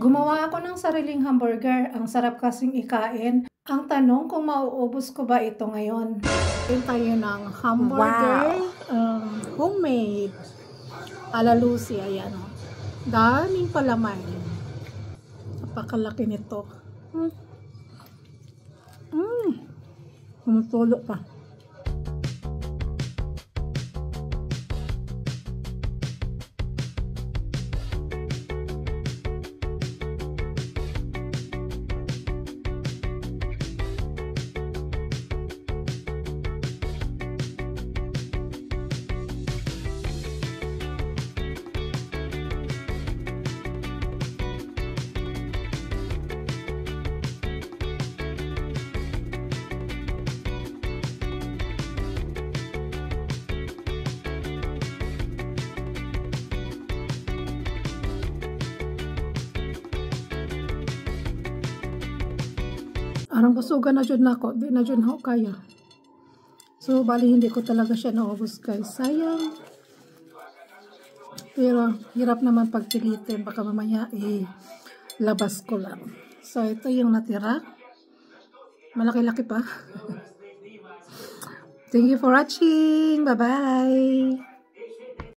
Gumawa ako ng sariling hamburger. Ang sarap kasing ikain. Ang tanong kung mauubos ko ba ito ngayon. Ito tayo ng hamburger. Homemade. Ala Lucy. Ayan o. Daming palaman. Napakalaki nito. Tumutulo pa. Arang busugan na dyan ako. Di na dyan ako kaya. So, bali hindi ko talaga siya naubos guys. Sayang. Pero, hirap naman pagpilitin. Baka mamaya labas ko lang. So, ito yung natira. Malaki-laki pa. Thank you for watching. Bye-bye.